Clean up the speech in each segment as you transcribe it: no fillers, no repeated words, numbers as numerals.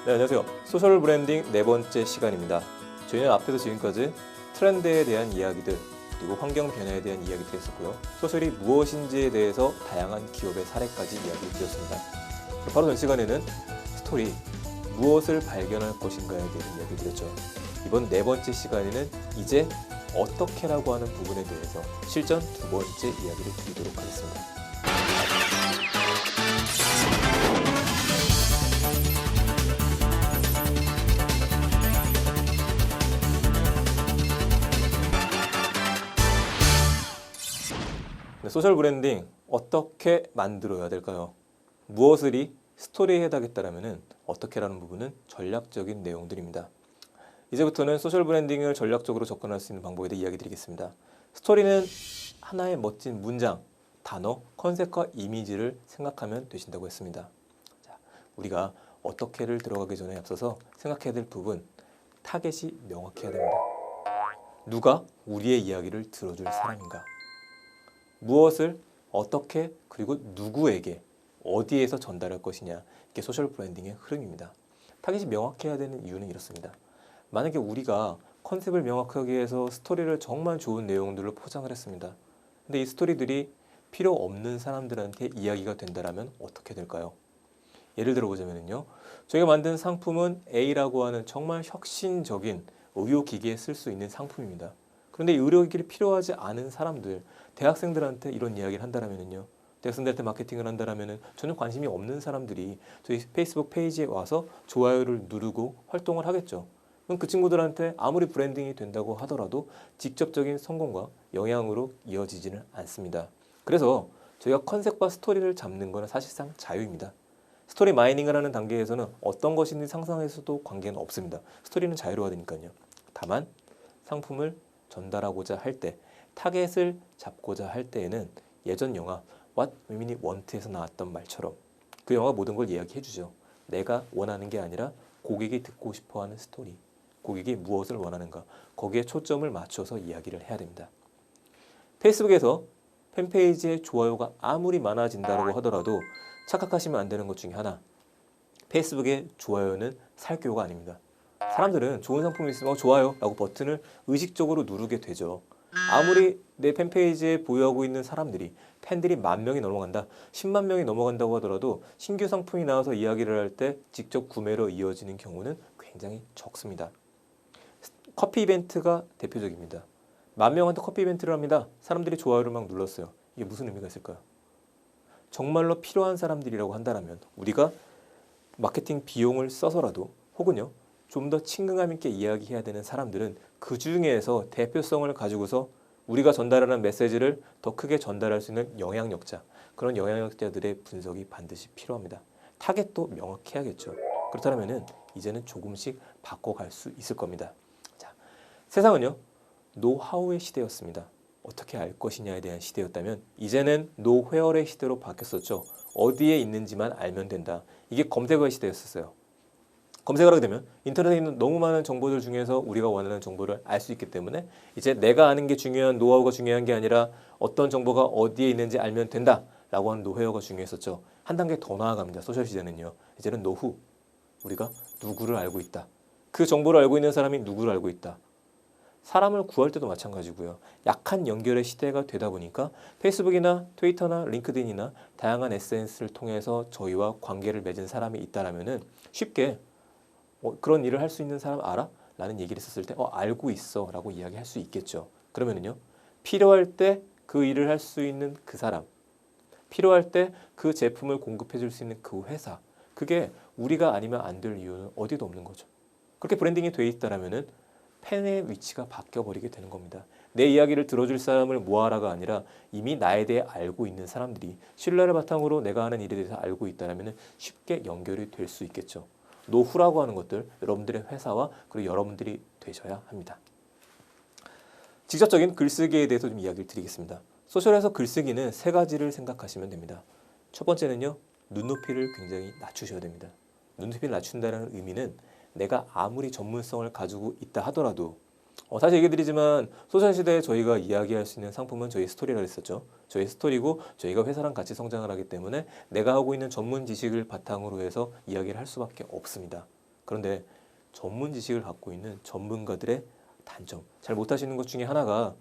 네, 안녕하세요. 소셜 브랜딩 네 번째 시간입니다. 저희는 앞에서 지금까지 트렌드에 대한 이야기들, 그리고 환경 변화에 대한 이야기를 했었고요. 소셜이 무엇인지에 대해서 다양한 기업의 사례까지 이야기를 드렸습니다. 바로 전 시간에는 스토리, 무엇을 발견할 것인가에 대한 이야기를 드렸죠. 이번 네 번째 시간에는 이제 어떻게라고 하는 부분에 대해서 실전 두 번째 이야기를 드리도록 하겠습니다. 소셜 브랜딩 어떻게 만들어야 될까요? 무엇을 스토리에 해당했다면 어떻게라는 부분은 전략적인 내용들입니다. 이제부터는 소셜 브랜딩을 전략적으로 접근할 수 있는 방법에 대해 이야기 드리겠습니다. 스토리는 하나의 멋진 문장, 단어, 컨셉과 이미지를 생각하면 되신다고 했습니다. 자, 우리가 어떻게를 들어가기 전에 앞서서 생각해야 될 부분, 타겟이 명확해야 됩니다. 누가 우리의 이야기를 들어줄 사람인가? 무엇을 어떻게 그리고 누구에게 어디에서 전달할 것이냐, 이게 소셜 브랜딩의 흐름입니다. 타겟이 명확해야 되는 이유는 이렇습니다. 만약에 우리가 컨셉을 명확하게 해서 스토리를 정말 좋은 내용들로 포장을 했습니다. 근데 이 스토리들이 필요 없는 사람들한테 이야기가 된다면 어떻게 될까요? 예를 들어보자면요, 저희가 만든 상품은 A라고 하는 정말 혁신적인 의료기기에 쓸 수 있는 상품입니다. 그런데 의료기기를 필요하지 않은 사람들, 대학생들한테 이런 이야기를 한다면요, 대학생들한테 마케팅을 한다면 전혀 관심이 없는 사람들이 저희 페이스북 페이지에 와서 좋아요를 누르고 활동을 하겠죠. 그럼 그 친구들한테 아무리 브랜딩이 된다고 하더라도 직접적인 성공과 영향으로 이어지지는 않습니다. 그래서 저희가 컨셉과 스토리를 잡는 것은 사실상 자유입니다. 스토리 마이닝을 하는 단계에서는 어떤 것인지 상상해서도 관계는 없습니다. 스토리는 자유로워야 되니까요. 다만 상품을 전달하고자 할 때, 타겟을 잡고자 할 때에는 예전 영화 What Women Want에서 나왔던 말처럼 그 영화 모든 걸 이야기해 주죠. 내가 원하는 게 아니라 고객이 듣고 싶어하는 스토리, 고객이 무엇을 원하는가, 거기에 초점을 맞춰서 이야기를 해야 됩니다. 페이스북에서 팬페이지에 좋아요가 아무리 많아진다고 하더라도 착각하시면 안 되는 것 중에 하나, 페이스북의 좋아요는 살교가 아닙니다. 사람들은 좋은 상품이 있으면 좋아요 라고 버튼을 의식적으로 누르게 되죠. 아무리 내 팬페이지에 보유하고 있는 사람들이, 팬들이 10,000명이 넘어간다, 10만 명이 넘어간다고 하더라도 신규 상품이 나와서 이야기를 할 때 직접 구매로 이어지는 경우는 굉장히 적습니다. 커피 이벤트가 대표적입니다. 10,000명한테 커피 이벤트를 합니다. 사람들이 좋아요를 막 눌렀어요. 이게 무슨 의미가 있을까요? 정말로 필요한 사람들이라고 한다면 우리가 마케팅 비용을 써서라도, 혹은요 좀 더 친근감 있게 이야기해야 되는 사람들은 그 중에서 대표성을 가지고서 우리가 전달하는 메시지를 더 크게 전달할 수 있는 영향력자, 그런 영향력자들의 분석이 반드시 필요합니다. 타겟도 명확해야겠죠. 그렇다면 이제는 조금씩 바꿔갈 수 있을 겁니다. 자, 세상은요 노하우의 시대였습니다. 어떻게 알 것이냐에 대한 시대였다면 이제는 노회열의 시대로 바뀌었었죠. 어디에 있는지만 알면 된다. 이게 검색어의 시대였었어요. 검색을 하게 되면 인터넷에 있는 너무 많은 정보들 중에서 우리가 원하는 정보를 알 수 있기 때문에 이제 내가 아는 게 중요한, 노하우가 중요한 게 아니라 어떤 정보가 어디에 있는지 알면 된다 라고 하는 노회어가 중요했었죠. 한 단계 더 나아갑니다. 소셜 시대는요, 이제는 노후, 우리가 누구를 알고 있다, 그 정보를 알고 있는 사람이 누구를 알고 있다. 사람을 구할 때도 마찬가지고요. 약한 연결의 시대가 되다 보니까 페이스북이나 트위터나 링크드인이나 다양한 SNS를 통해서 저희와 관계를 맺은 사람이 있다라면은 쉽게 그런 일을 할 수 있는 사람 알아? 라는 얘기를 했었을 때 알고 있어 라고 이야기할 수 있겠죠. 그러면은요, 필요할 때 그 일을 할 수 있는 그 사람, 필요할 때 그 제품을 공급해 줄 수 있는 그 회사, 그게 우리가 아니면 안 될 이유는 어디도 없는 거죠. 그렇게 브랜딩이 돼 있다라면은 팬의 위치가 바뀌어버리게 되는 겁니다. 내 이야기를 들어줄 사람을 모아라가 아니라 이미 나에 대해 알고 있는 사람들이 신뢰를 바탕으로 내가 하는 일에 대해서 알고 있다면 쉽게 연결이 될 수 있겠죠. 노후라고 하는 것들, 여러분들의 회사와 그리고 여러분들이 되셔야 합니다. 직접적인 글쓰기에 대해서 좀 이야기를 드리겠습니다. 소셜에서 글쓰기는 세 가지를 생각하시면 됩니다. 첫 번째는요, 눈높이를 굉장히 낮추셔야 됩니다. 눈높이를 낮춘다는 의미는 내가 아무리 전문성을 가지고 있다 하더라도, 다시 얘기 드리지만 소셜 시대에 저희가 이야기할 수 있는 상품은 저희 스토리라고 했었죠. 저희 스토리고 저희가 회사랑 같이 성장을 하기 때문에 내가 하고 있는 전문 지식을 바탕으로 해서 이야기를 할 수밖에 없습니다. 그런데 전문 지식을 갖고 있는 전문가들의 단점, 잘 못하시는 것 중에 하나가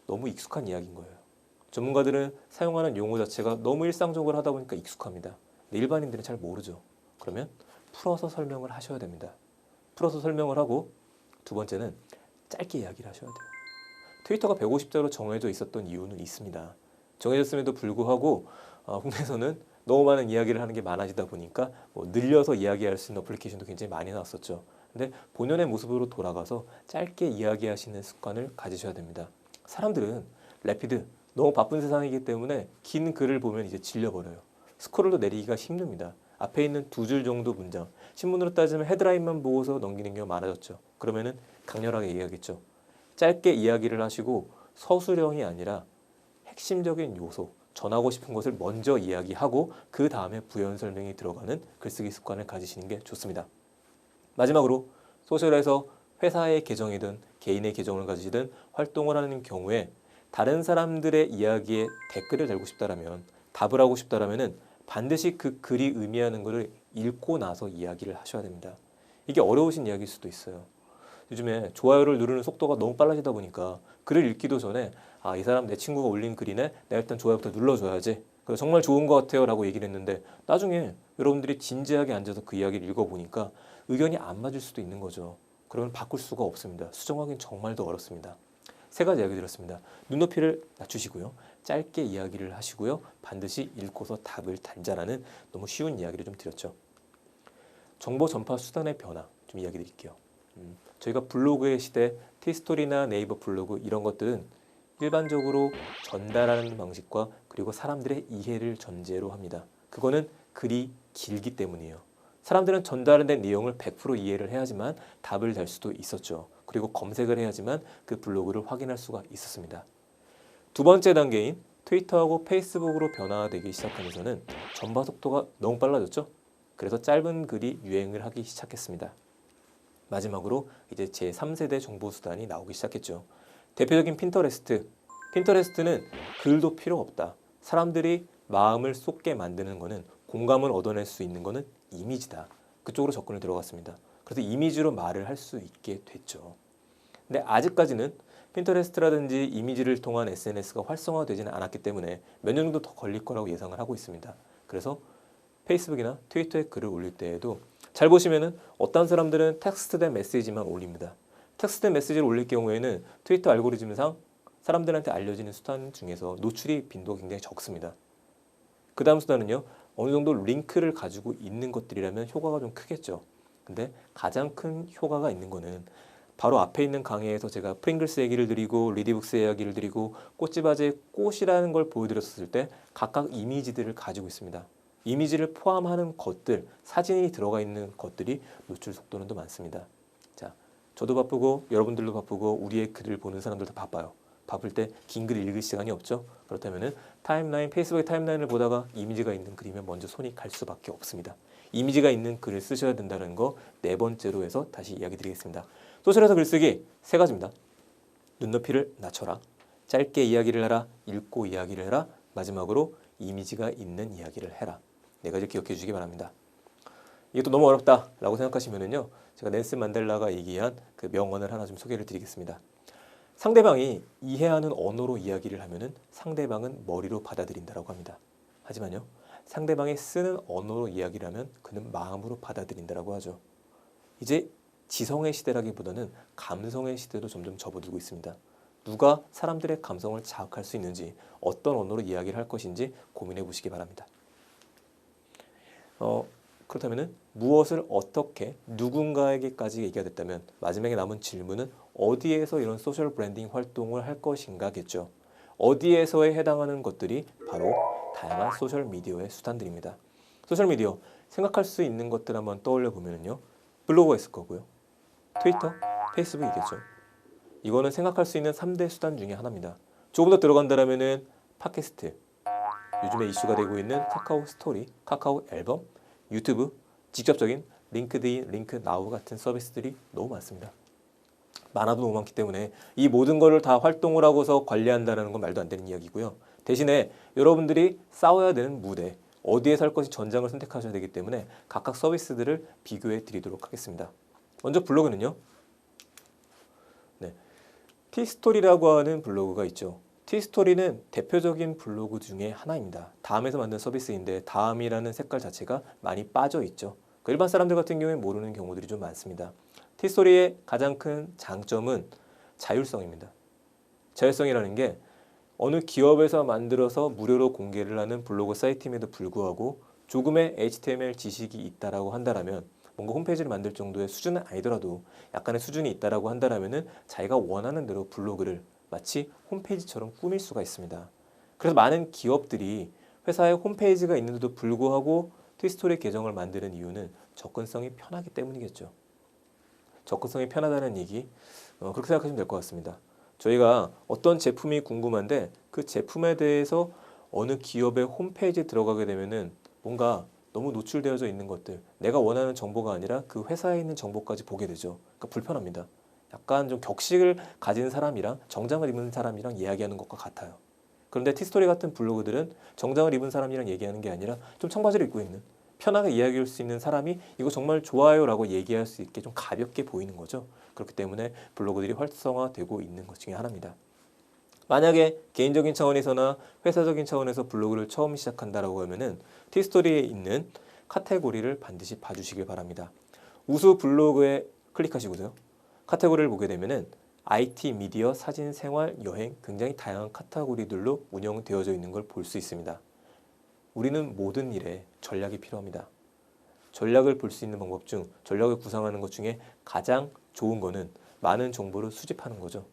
너무 익숙한 이야기인 거예요. 전문가들은 사용하는 용어 자체가 너무 일상적으로 하다 보니까 익숙합니다. 근데 일반인들은 잘 모르죠. 그러면 풀어서 설명을 하셔야 됩니다. 풀어서 설명을 하고 두 번째는 짧게 이야기를 하셔야 돼요. 트위터가 150자로 정해져 있었던 이유는 있습니다. 정해졌음에도 불구하고 국내에서는 너무 많은 이야기를 하는 게 많아지다 보니까 늘려서 이야기할 수 있는 어플리케이션도 굉장히 많이 나왔었죠. 근데 본연의 모습으로 돌아가서 짧게 이야기하시는 습관을 가지셔야 됩니다. 사람들은 래피드, 너무 바쁜 세상이기 때문에 긴 글을 보면 이제 질려버려요. 스크롤도 내리기가 힘듭니다. 앞에 있는 두 줄 정도 문장, 신문으로 따지면 헤드라인만 보고서 넘기는 경우가 많아졌죠. 그러면은 강렬하게 이야기하겠죠. 짧게 이야기를 하시고 서술형이 아니라 핵심적인 요소, 전하고 싶은 것을 먼저 이야기하고 그 다음에 부연 설명이 들어가는 글쓰기 습관을 가지시는 게 좋습니다. 마지막으로 소셜에서 회사의 계정이든 개인의 계정을 가지시든 활동을 하는 경우에 다른 사람들의 이야기에 댓글을 달고 싶다라면, 답을 하고 싶다라면은 반드시 그 글이 의미하는 것을 읽고 나서 이야기를 하셔야 됩니다. 이게 어려우신 이야기일 수도 있어요. 요즘에 좋아요를 누르는 속도가 너무 빨라지다 보니까 글을 읽기도 전에 이 사람 내 친구가 올린 글이네, 내가 일단 좋아요부터 눌러줘야지, 그래서 정말 좋은 것 같아요 라고 얘기를 했는데 나중에 여러분들이 진지하게 앉아서 그 이야기를 읽어보니까 의견이 안 맞을 수도 있는 거죠. 그러면 바꿀 수가 없습니다. 수정하기는 정말 더 어렵습니다. 세 가지 이야기 드렸습니다. 눈높이를 낮추시고요, 짧게 이야기를 하시고요, 반드시 읽고서 답을 달자라는 너무 쉬운 이야기를 좀 드렸죠. 정보 전파 수단의 변화 좀 이야기 드릴게요. 저희가 블로그의 시대, 티스토리나 네이버 블로그 이런 것들은 일반적으로 전달하는 방식과 그리고 사람들의 이해를 전제로 합니다. 그거는 글이 길기 때문이에요. 사람들은 전달된 내용을 100% 이해를 해야지만 답을 달 수도 있었죠. 그리고 검색을 해야지만 그 블로그를 확인할 수가 있었습니다. 두 번째 단계인 트위터하고 페이스북으로 변화되기 시작하면서는 전파 속도가 너무 빨라졌죠. 그래서 짧은 글이 유행을 하기 시작했습니다. 마지막으로 이제 제3세대 정보수단이 나오기 시작했죠. 대표적인 핀터레스트. 핀터레스트는 글도 필요 없다. 사람들이 마음을 쏟게 만드는 거는, 공감을 얻어낼 수 있는 거는 이미지다. 그쪽으로 접근을 들어갔습니다. 그래서 이미지로 말을 할 수 있게 됐죠. 근데 아직까지는 핀터레스트라든지 이미지를 통한 SNS가 활성화되지는 않았기 때문에 몇 년 정도 더 걸릴 거라고 예상을 하고 있습니다. 그래서 페이스북이나 트위터에 글을 올릴 때에도 잘 보시면은 어떤 사람들은 텍스트된 메시지만 올립니다. 텍스트된 메시지를 올릴 경우에는 트위터 알고리즘상 사람들한테 알려지는 수단 중에서 노출이 빈도가 굉장히 적습니다. 그 다음 수단은요, 어느 정도 링크를 가지고 있는 것들이라면 효과가 좀 크겠죠. 근데 가장 큰 효과가 있는 거는 바로 앞에 있는 강의에서 제가 프링글스 얘기를 드리고 리디북스 이야기를 드리고 꽃집아재의 꽃이라는 걸 보여드렸을 때 각각 이미지들을 가지고 있습니다. 이미지를 포함하는 것들, 사진이 들어가 있는 것들이 노출 속도는 더 많습니다. 자, 저도 바쁘고 여러분들도 바쁘고 우리의 글을 보는 사람들도 바빠요. 바쁠 때 긴 글을 읽을 시간이 없죠. 그렇다면은 타임라인, 페이스북의 타임라인을 보다가 이미지가 있는 글이면 먼저 손이 갈 수밖에 없습니다. 이미지가 있는 글을 쓰셔야 된다는 거 네 번째로 해서 다시 이야기 드리겠습니다. 소셜에서 글쓰기 세 가지입니다. 눈높이를 낮춰라, 짧게 이야기를 해라, 읽고 이야기를 해라, 마지막으로 이미지가 있는 이야기를 해라. 네 가지 기억해 주시기 바랍니다. 이게 또 너무 어렵다라고 생각하시면은요, 제가 넬슨 만델라가 얘기한 그 명언을 하나 좀 소개를 드리겠습니다. 상대방이 이해하는 언어로 이야기를 하면은 상대방은 머리로 받아들인다라고 합니다. 하지만요, 상대방이 쓰는 언어로 이야기를 하면 그는 마음으로 받아들인다라고 하죠. 이제 지성의 시대라기보다는 감성의 시대로 점점 접어들고 있습니다. 누가 사람들의 감성을 자극할 수 있는지, 어떤 언어로 이야기를 할 것인지 고민해 보시기 바랍니다. 그렇다면 무엇을 어떻게 누군가에게까지 얘기가 됐다면 마지막에 남은 질문은 어디에서 이런 소셜 브랜딩 활동을 할 것인가겠죠. 어디에서에 해당하는 것들이 바로 다양한 소셜 미디어의 수단들입니다. 소셜 미디어 생각할 수 있는 것들 한번 떠올려 보면요, 블로그가 있을 거고요, 트위터, 페이스북이겠죠. 이거는 생각할 수 있는 3대 수단 중에 하나입니다. 조금 더 들어간다면은 팟캐스트, 요즘에 이슈가 되고 있는 카카오 스토리, 카카오 앨범, 유튜브, 직접적인 링크드인, 링크나우 같은 서비스들이 너무 많습니다. 많아도 너무 많기 때문에 이 모든 거를 다 활동을 하고서 관리한다는 건 말도 안 되는 이야기고요. 대신에 여러분들이 싸워야 되는 무대, 어디에 살 것이 전장을 선택하셔야 되기 때문에 각각 서비스들을 비교해 드리도록 하겠습니다. 먼저 블로그는요. 네, 티스토리라고 하는 블로그가 있죠. 티스토리는 대표적인 블로그 중에 하나입니다. 다음에서 만든 서비스인데 다음이라는 색깔 자체가 많이 빠져 있죠. 일반 사람들 같은 경우에 모르는 경우들이 좀 많습니다. 티스토리의 가장 큰 장점은 자율성입니다. 자율성이라는 게 어느 기업에서 만들어서 무료로 공개를 하는 블로그 사이트임에도 불구하고 조금의 HTML 지식이 있다라고 한다라면 뭔가 홈페이지를 만들 정도의 수준은 아니더라도 약간의 수준이 있다라고 한다라면은 자기가 원하는 대로 블로그를 마치 홈페이지처럼 꾸밀 수가 있습니다. 그래서 많은 기업들이 회사에 홈페이지가 있는데도 불구하고 티스토리 계정을 만드는 이유는 접근성이 편하기 때문이겠죠. 접근성이 편하다는 얘기 그렇게 생각하시면 될 것 같습니다. 저희가 어떤 제품이 궁금한데 그 제품에 대해서 어느 기업의 홈페이지에 들어가게 되면은 뭔가 너무 노출되어져 있는 것들, 내가 원하는 정보가 아니라 그 회사에 있는 정보까지 보게 되죠. 그러니까 불편합니다. 약간 좀 격식을 가진 사람이랑 정장을 입은 사람이랑 이야기하는 것과 같아요. 그런데 티스토리 같은 블로그들은 정장을 입은 사람이랑 얘기하는 게 아니라 좀 청바지를 입고 있는 편하게 이야기할 수 있는 사람이 이거 정말 좋아요 라고 얘기할 수 있게 좀 가볍게 보이는 거죠. 그렇기 때문에 블로그들이 활성화되고 있는 것 중에 하나입니다. 만약에 개인적인 차원에서나 회사적인 차원에서 블로그를 처음 시작한다라고 하면은 티스토리에 있는 카테고리를 반드시 봐주시길 바랍니다. 우수 블로그에 클릭하시고요. 카테고리를 보게 되면은 IT, 미디어, 사진, 생활, 여행 굉장히 다양한 카테고리들로 운영되어져 있는 걸 볼 수 있습니다. 우리는 모든 일에 전략이 필요합니다. 전략을 볼 수 있는 방법 중 전략을 구상하는 것 중에 가장 좋은 거는 많은 정보를 수집하는 거죠.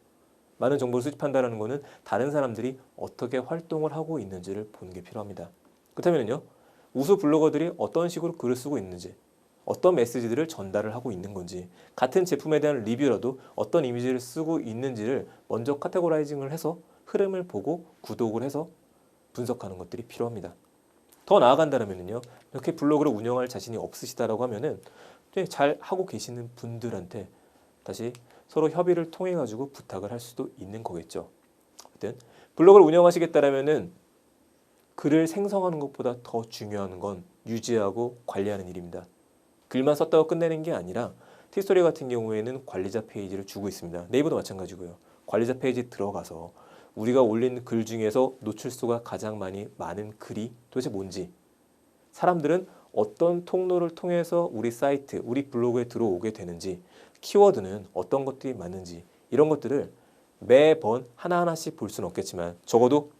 많은 정보를 수집한다는 것은 다른 사람들이 어떻게 활동을 하고 있는지를 보는 게 필요합니다. 그렇다면요, 우수 블로거들이 어떤 식으로 글을 쓰고 있는지, 어떤 메시지들을 전달을 하고 있는 건지, 같은 제품에 대한 리뷰라도 어떤 이미지를 쓰고 있는지를 먼저 카테고라이징을 해서 흐름을 보고 구독을 해서 분석하는 것들이 필요합니다. 더 나아간다면요, 이렇게 블로그를 운영할 자신이 없으시다라고 하면은 잘 하고 계시는 분들한테 다시 서로 협의를 통해 가지고 부탁을 할 수도 있는 거겠죠. 어쨌든 블로그를 운영하시겠다라면은 글을 생성하는 것보다 더 중요한 건 유지하고 관리하는 일입니다. 글만 썼다고 끝내는 게 아니라 티스토리 같은 경우에는 관리자 페이지를 주고 있습니다. 네이버도 마찬가지고요. 관리자 페이지 들어가서 우리가 올린 글 중에서 노출수가 가장 많은 글이 도대체 뭔지, 사람들은 어떤 통로를 통해서 우리 사이트, 우리 블로그에 들어오게 되는지, 키워드는 어떤 것들이 맞는지, 이런 것들을 매번 하나하나씩 볼 수는 없겠지만 적어도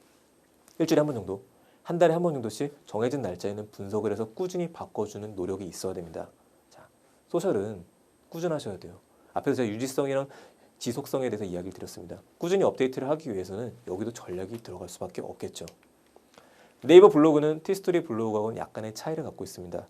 일주일에 한 번 정도, 한 달에 한 번 정도씩 정해진 날짜에는 분석을 해서 꾸준히 바꿔주는 노력이 있어야 됩니다. 자, 소셜은 꾸준하셔야 돼요. 앞에서 제가 유지성이랑 지속성에 대해서 이야기를 드렸습니다. 꾸준히 업데이트를 하기 위해서는 여기도 전략이 들어갈 수밖에 없겠죠. 네이버 블로그는 티스토리 블로그하고는 약간의 차이를 갖고 있습니다.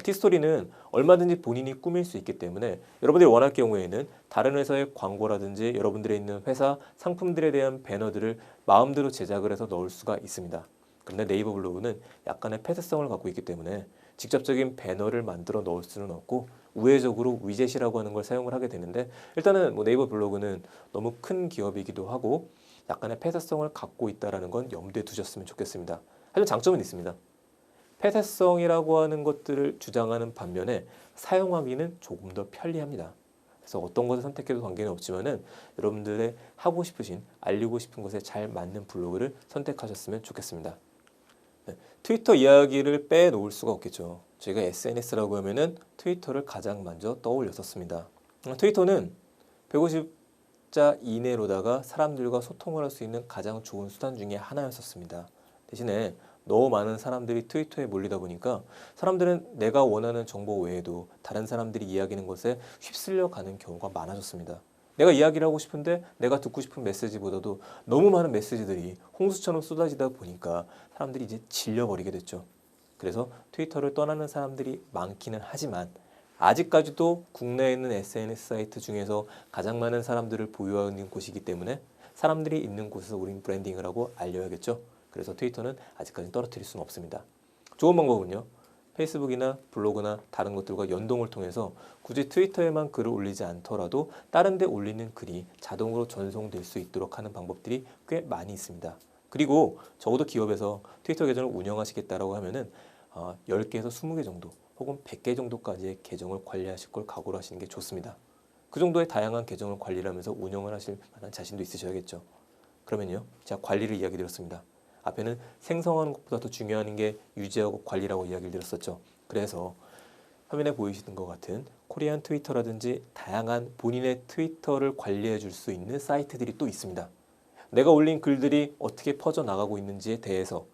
티스토리는 얼마든지 본인이 꾸밀 수 있기 때문에 여러분들이 원할 경우에는 다른 회사의 광고라든지 여러분들의 있는 회사 상품들에 대한 배너들을 마음대로 제작을 해서 넣을 수가 있습니다. 그런데 네이버 블로그는 약간의 폐쇄성을 갖고 있기 때문에 직접적인 배너를 만들어 넣을 수는 없고 우회적으로 위젯이라고 하는 걸 사용을 하게 되는데, 일단은 네이버 블로그는 너무 큰 기업이기도 하고 약간의 폐쇄성을 갖고 있다는 건 염두에 두셨으면 좋겠습니다. 하지만 장점은 있습니다. 폐쇄성이라고 하는 것들을 주장하는 반면에 사용하기는 조금 더 편리합니다. 그래서 어떤 것을 선택해도 관계는 없지만은 여러분들의 하고 싶으신, 알리고 싶은 것에 잘 맞는 블로그를 선택하셨으면 좋겠습니다. 네, 트위터 이야기를 빼놓을 수가 없겠죠. 저희가 SNS라고 하면은 트위터를 가장 먼저 떠올렸었습니다. 트위터는 150자 이내로다가 사람들과 소통을 할 수 있는 가장 좋은 수단 중에 하나였었습니다. 대신에 너무 많은 사람들이 트위터에 몰리다 보니까 사람들은 내가 원하는 정보 외에도 다른 사람들이 이야기하는 것에 휩쓸려 가는 경우가 많아졌습니다. 내가 이야기를 하고 싶은데 내가 듣고 싶은 메시지보다도 너무 많은 메시지들이 홍수처럼 쏟아지다 보니까 사람들이 이제 질려버리게 됐죠. 그래서 트위터를 떠나는 사람들이 많기는 하지만 아직까지도 국내에 있는 SNS 사이트 중에서 가장 많은 사람들을 보유하는 곳이기 때문에 사람들이 있는 곳에서 우린 브랜딩을 하고 알려야겠죠. 그래서 트위터는 아직까지 떨어뜨릴 수는 없습니다. 좋은 방법은요, 페이스북이나 블로그나 다른 것들과 연동을 통해서 굳이 트위터에만 글을 올리지 않더라도 다른 데 올리는 글이 자동으로 전송될 수 있도록 하는 방법들이 꽤 많이 있습니다. 그리고 적어도 기업에서 트위터 계정을 운영하시겠다라고 하면은 10개에서 20개 정도 혹은 100개 정도까지의 계정을 관리하실 걸 각오를 하시는 게 좋습니다. 그 정도의 다양한 계정을 관리를 하면서 운영을 하실 만한 자신도 있으셔야겠죠. 그러면요, 제가 관리를 이야기 드렸습니다. 앞에는 생성하는 것보다 더 중요한 게 유지하고 관리라고 이야기를 드렸었죠. 그래서 화면에 보이시는 것 같은 코리안 트위터라든지 다양한 본인의 트위터를 관리해 줄 수 있는 사이트들이 또 있습니다. 내가 올린 글들이 어떻게 퍼져나가고 있는지에 대해서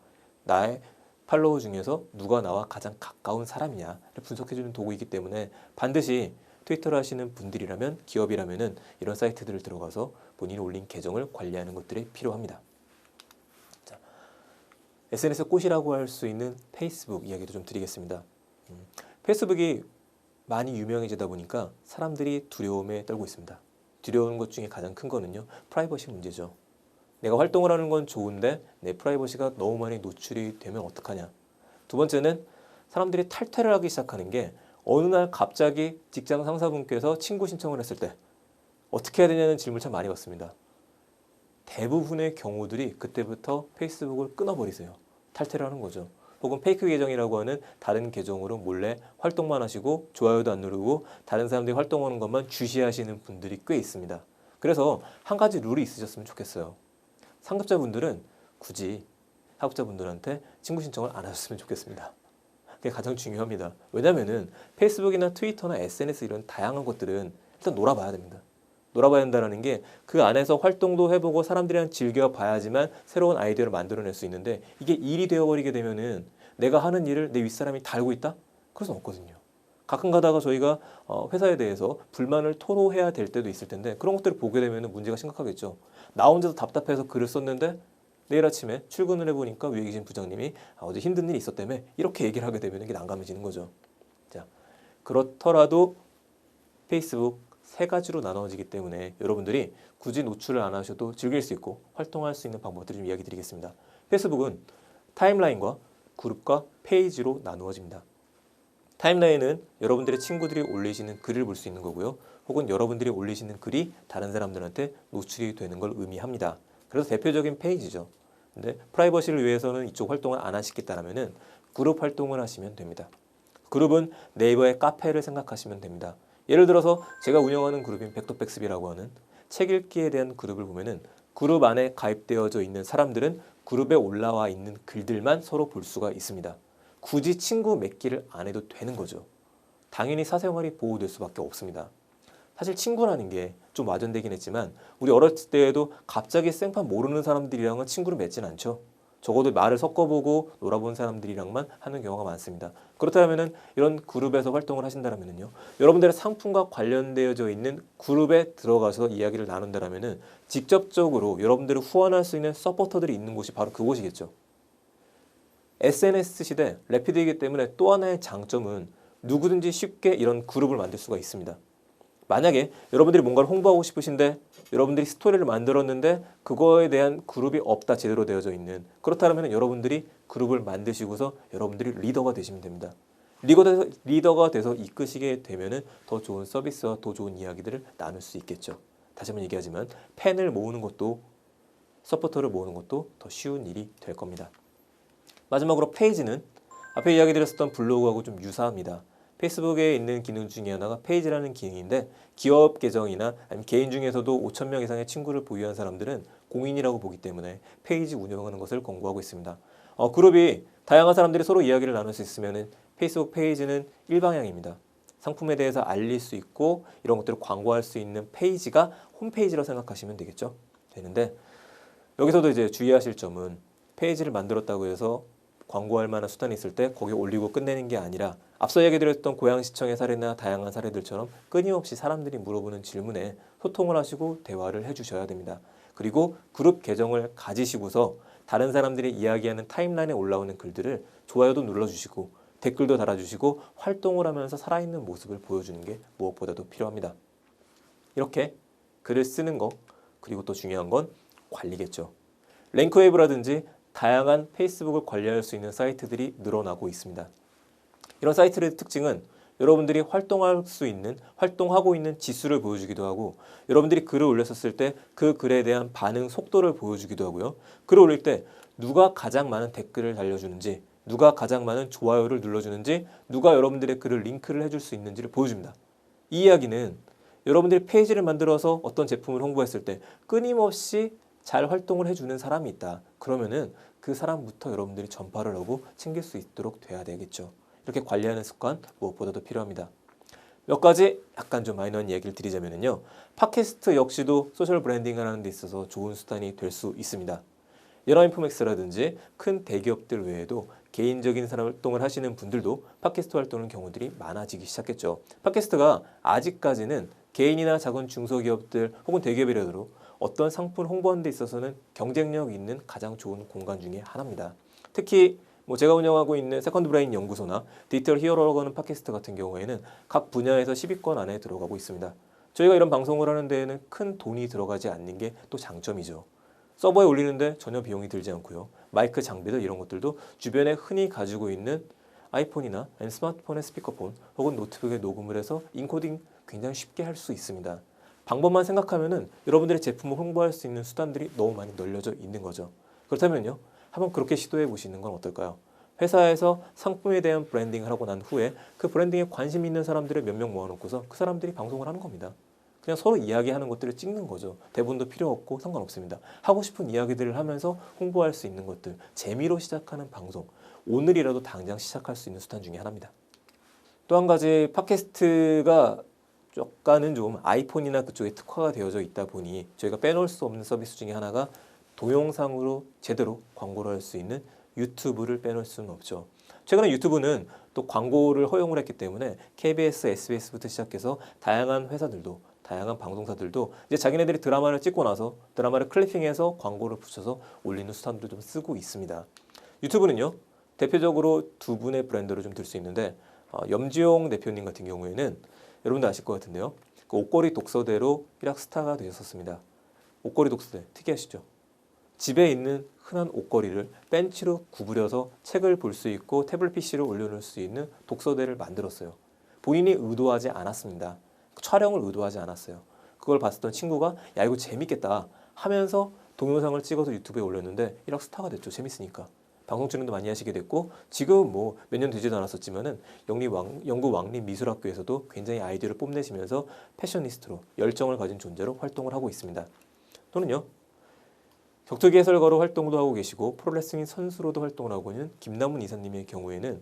나의 팔로워 중에서 누가 나와 가장 가까운 사람이냐를 분석해주는 도구이기 때문에 반드시 트위터를 하시는 분들이라면, 기업이라면은 이런 사이트들을 들어가서 본인이 올린 계정을 관리하는 것들이 필요합니다. 자, SNS 꽃이라고 할 수 있는 페이스북 이야기도 좀 드리겠습니다. 페이스북이 많이 유명해지다 보니까 사람들이 두려움에 떨고 있습니다. 두려운 것 중에 가장 큰 거는요, 프라이버시 문제죠. 내가 활동을 하는 건 좋은데 내 프라이버시가 너무 많이 노출이 되면 어떡하냐. 두 번째는 사람들이 탈퇴를 하기 시작하는 게 어느 날 갑자기 직장 상사분께서 친구 신청을 했을 때 어떻게 해야 되냐는 질문을 참 많이 받습니다. 대부분의 경우들이 그때부터 페이스북을 끊어버리세요. 탈퇴를 하는 거죠. 혹은 페이크 계정이라고 하는 다른 계정으로 몰래 활동만 하시고 좋아요도 안 누르고 다른 사람들이 활동하는 것만 주시하시는 분들이 꽤 있습니다. 그래서 한 가지 룰이 있으셨으면 좋겠어요. 상급자분들은 굳이 하급자분들한테 친구 신청을 안 하셨으면 좋겠습니다. 그게 가장 중요합니다. 왜냐면은 페이스북이나 트위터나 SNS 이런 다양한 것들은 일단 놀아봐야 됩니다. 놀아봐야 한다는 게 그 안에서 활동도 해보고 사람들이랑 즐겨봐야지만 새로운 아이디어를 만들어낼 수 있는데, 이게 일이 되어버리게 되면은 내가 하는 일을 내 윗사람이 다 알고 있다? 그럴 수는 없거든요. 가끔 가다가 저희가 회사에 대해서 불만을 토로해야 될 때도 있을 텐데 그런 것들을 보게 되면 문제가 심각하겠죠. 나 혼자서 답답해서 글을 썼는데 내일 아침에 출근을 해보니까 위에 계신 부장님이 어제 힘든 일이 있었다며 이렇게 얘기를 하게 되면 이게 난감해지는 거죠. 자, 그렇더라도 페이스북 세 가지로 나눠지기 때문에 여러분들이 굳이 노출을 안 하셔도 즐길 수 있고 활동할 수 있는 방법들을 좀 이야기 드리겠습니다. 페이스북은 타임라인과 그룹과 페이지로 나누어집니다. 타임라인은 여러분들의 친구들이 올리시는 글을 볼 수 있는 거고요. 혹은 여러분들이 올리시는 글이 다른 사람들한테 노출이 되는 걸 의미합니다. 그래서 대표적인 페이지죠. 근데 프라이버시를 위해서는 이쪽 활동을 안 하시겠다라면은 그룹 활동을 하시면 됩니다. 그룹은 네이버의 카페를 생각하시면 됩니다. 예를 들어서 제가 운영하는 그룹인 백도백습이라고 하는 책 읽기에 대한 그룹을 보면은 그룹 안에 가입되어져 있는 사람들은 그룹에 올라와 있는 글들만 서로 볼 수가 있습니다. 굳이 친구 맺기를 안 해도 되는 거죠. 당연히 사생활이 보호될 수밖에 없습니다. 사실 친구라는 게 좀 와전되긴 했지만 우리 어렸을 때에도 갑자기 생판 모르는 사람들이랑은 친구를 맺진 않죠. 적어도 말을 섞어보고 놀아본 사람들이랑만 하는 경우가 많습니다. 그렇다면 이런 그룹에서 활동을 하신다면요, 여러분들의 상품과 관련되어져 있는 그룹에 들어가서 이야기를 나눈다면 직접적으로 여러분들을 후원할 수 있는 서포터들이 있는 곳이 바로 그곳이겠죠. SNS 시대 래피드이기 때문에 또 하나의 장점은 누구든지 쉽게 이런 그룹을 만들 수가 있습니다. 만약에 여러분들이 뭔가를 홍보하고 싶으신데 여러분들이 스토리를 만들었는데 그거에 대한 그룹이 없다, 제대로 되어져 있는, 그렇다면 여러분들이 그룹을 만드시고서 여러분들이 리더가 되시면 됩니다. 리더가 돼서 이끄시게 되면 더 좋은 서비스와 더 좋은 이야기들을 나눌 수 있겠죠. 다시 한번 얘기하지만 팬을 모으는 것도 서포터를 모으는 것도 더 쉬운 일이 될 겁니다. 마지막으로 페이지는 앞에 이야기 드렸었던 블로그하고 좀 유사합니다. 페이스북에 있는 기능 중에 하나가 페이지라는 기능인데 기업 계정이나 아니면 개인 중에서도 5,000명 이상의 친구를 보유한 사람들은 공인이라고 보기 때문에 페이지 운영하는 것을 권고하고 있습니다. 그룹이 다양한 사람들이 서로 이야기를 나눌 수 있으면 페이스북 페이지는 일방향입니다. 상품에 대해서 알릴 수 있고 이런 것들을 광고할 수 있는 페이지가 홈페이지라고 생각하시면 되는데 여기서도 이제 주의하실 점은 페이지를 만들었다고 해서 광고할 만한 수단이 있을 때 거기에 올리고 끝내는 게 아니라 앞서 얘기 드렸던 고양시청의 사례나 다양한 사례들처럼 끊임없이 사람들이 물어보는 질문에 소통을 하시고 대화를 해주셔야 됩니다. 그리고 그룹 계정을 가지시고서 다른 사람들이 이야기하는 타임라인에 올라오는 글들을 좋아요도 눌러주시고 댓글도 달아주시고 활동을 하면서 살아있는 모습을 보여주는 게 무엇보다도 필요합니다. 이렇게 글을 쓰는 거, 그리고 또 중요한 건 관리겠죠. 랭크웨이브라든지 다양한 페이스북을 관리할 수 있는 사이트들이 늘어나고 있습니다. 이런 사이트의 특징은 여러분들이 활동하고 있는 지수를 보여주기도 하고, 여러분들이 글을 올렸었을 때 그 글에 대한 반응 속도를 보여주기도 하고요. 글을 올릴 때 누가 가장 많은 댓글을 달려주는지, 누가 가장 많은 좋아요를 눌러주는지, 누가 여러분들의 글을 링크를 해줄 수 있는지를 보여줍니다. 이 이야기는 여러분들이 페이지를 만들어서 어떤 제품을 홍보했을 때 끊임없이 잘 활동을 해주는 사람이 있다. 그러면은 그 사람부터 여러분들이 전파를 하고 챙길 수 있도록 돼야 되겠죠. 이렇게 관리하는 습관 무엇보다도 필요합니다. 몇 가지 약간 좀 마이너한 얘기를 드리자면요. 팟캐스트 역시도 소셜 브랜딩을 하는 데 있어서 좋은 수단이 될 수 있습니다. 연합인포맥스라든지 큰 대기업들 외에도 개인적인 활동을 하시는 분들도 팟캐스트 활동하는 경우들이 많아지기 시작했죠. 팟캐스트가 아직까지는 개인이나 작은 중소기업들 혹은 대기업이라도 어떤 상품 홍보하는 데 있어서는 경쟁력 있는 가장 좋은 공간 중에 하나입니다. 특히 제가 운영하고 있는 세컨드 브레인 연구소나 디지털 히어로라고 하는 팟캐스트 같은 경우에는 각 분야에서 10위권 안에 들어가고 있습니다. 저희가 이런 방송을 하는 데에는 큰 돈이 들어가지 않는 게 또 장점이죠. 서버에 올리는데 전혀 비용이 들지 않고요. 마이크 장비들 이런 것들도 주변에 흔히 가지고 있는 아이폰이나 스마트폰의 스피커폰 혹은 노트북에 녹음을 해서 인코딩 굉장히 쉽게 할 수 있습니다. 방법만 생각하면은 여러분들의 제품을 홍보할 수 있는 수단들이 너무 많이 널려져 있는 거죠. 그렇다면요. 한번 그렇게 시도해 보시는 건 어떨까요? 회사에서 상품에 대한 브랜딩을 하고 난 후에 그 브랜딩에 관심 있는 사람들을 몇 명 모아놓고서 그 사람들이 방송을 하는 겁니다. 그냥 서로 이야기하는 것들을 찍는 거죠. 대본도 필요 없고 상관없습니다. 하고 싶은 이야기들을 하면서 홍보할 수 있는 것들, 재미로 시작하는 방송, 오늘이라도 당장 시작할 수 있는 수단 중에 하나입니다. 또 한 가지 팟캐스트가 약간은 좀 아이폰이나 그쪽에 특화가 되어져 있다 보니 저희가 빼놓을 수 없는 서비스 중에 하나가 동영상으로 제대로 광고를 할 수 있는 유튜브를 빼놓을 수는 없죠. 최근에 유튜브는 또 광고를 허용을 했기 때문에 KBS, SBS부터 시작해서 다양한 회사들도 다양한 방송사들도 이제 자기네들이 드라마를 찍고 나서 드라마를 클리핑해서 광고를 붙여서 올리는 수단도 좀 쓰고 있습니다. 유튜브는요. 대표적으로 두 분의 브랜드로 좀 들 수 있는데 염지용 대표님 같은 경우에는 여러분들 아실 것 같은데요. 그 옷걸이 독서대로 일약 스타가 되셨었습니다. 옷걸이 독서대 특이하시죠? 집에 있는 흔한 옷걸이를 벤치로 구부려서 책을 볼 수 있고 태블릿 PC를 올려놓을 수 있는 독서대를 만들었어요. 본인이 의도하지 않았습니다. 촬영을 의도하지 않았어요. 그걸 봤었던 친구가 야 이거 재밌겠다 하면서 동영상을 찍어서 유튜브에 올렸는데 일약 스타가 됐죠. 재밌으니까. 방송 출연도 많이 하시게 됐고 지금 몇 년 되지도 않았었지만은 영국 왕립미술학교에서도 굉장히 아이디어를 뽐내시면서 패셔니스트로 열정을 가진 존재로 활동을 하고 있습니다. 또는요. 격투기 해설가로 활동도 하고 계시고 프로레슬링 선수로도 활동을 하고 있는 김남훈 이사님의 경우에는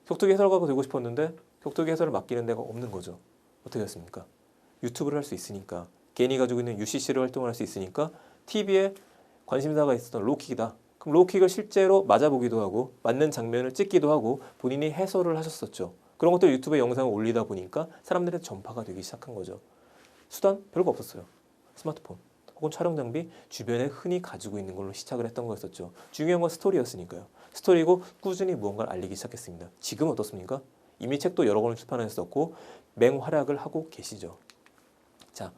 격투기 해설가가 되고 싶었는데 격투기 해설을 맡기는 데가 없는 거죠. 어떻게 했습니까? 유튜브를 할 수 있으니까 개인이 가지고 있는 UCC를 활동을 할 수 있으니까 TV에 관심사가 있었던 로킥이다. 그럼 로킥을 실제로 맞아보기도 하고 맞는 장면을 찍기도 하고 본인이 해설을 하셨었죠. 그런 것들 유튜브에 영상을 올리다 보니까 사람들의 전파가 되기 시작한 거죠. 수단 별거 없었어요. 스마트폰 혹은 촬영 장비 주변에 흔히 가지고 있는 걸로 시작을 했던 거였었죠. 중요한 건 스토리였으니까요. 스토리고 꾸준히 무언가를 알리기 시작했습니다. 지금 어떻습니까? 이미 책도 여러 권을 출판하셨었고 맹활약을 하고 계시죠. 자,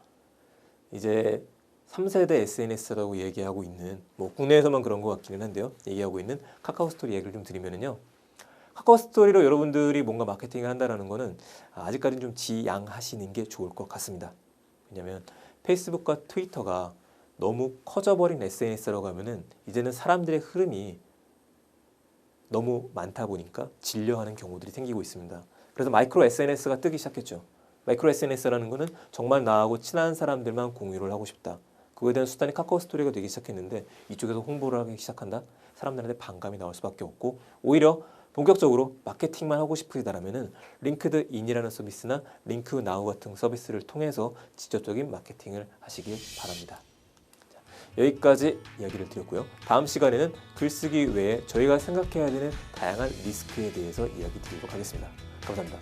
이제 3세대 SNS라고 얘기하고 있는 국내에서만 그런 것 같기는 한데요. 얘기하고 있는 카카오 스토리 얘기를 좀 드리면은요. 카카오 스토리로 여러분들이 뭔가 마케팅을 한다는 거는 아직까지는 좀 지양하시는 게 좋을 것 같습니다. 왜냐하면 페이스북과 트위터가 너무 커져버린 SNS라고 하면은 이제는 사람들의 흐름이 너무 많다 보니까 질려하는 경우들이 생기고 있습니다. 그래서 마이크로 SNS가 뜨기 시작했죠. 마이크로 SNS라는 거는 정말 나하고 친한 사람들만 공유를 하고 싶다. 그거에 대한 수단이 카카오 스토리가 되기 시작했는데 이쪽에서 홍보를 하기 시작한다. 사람들한테 반감이 나올 수밖에 없고 오히려 본격적으로 마케팅만 하고 싶으시다라면은 링크드인이라는 서비스나 링크나우 같은 서비스를 통해서 직접적인 마케팅을 하시길 바랍니다. 자, 여기까지 이야기를 드렸고요. 다음 시간에는 글쓰기 외에 저희가 생각해야 되는 다양한 리스크에 대해서 이야기 드리도록 하겠습니다. 감사합니다.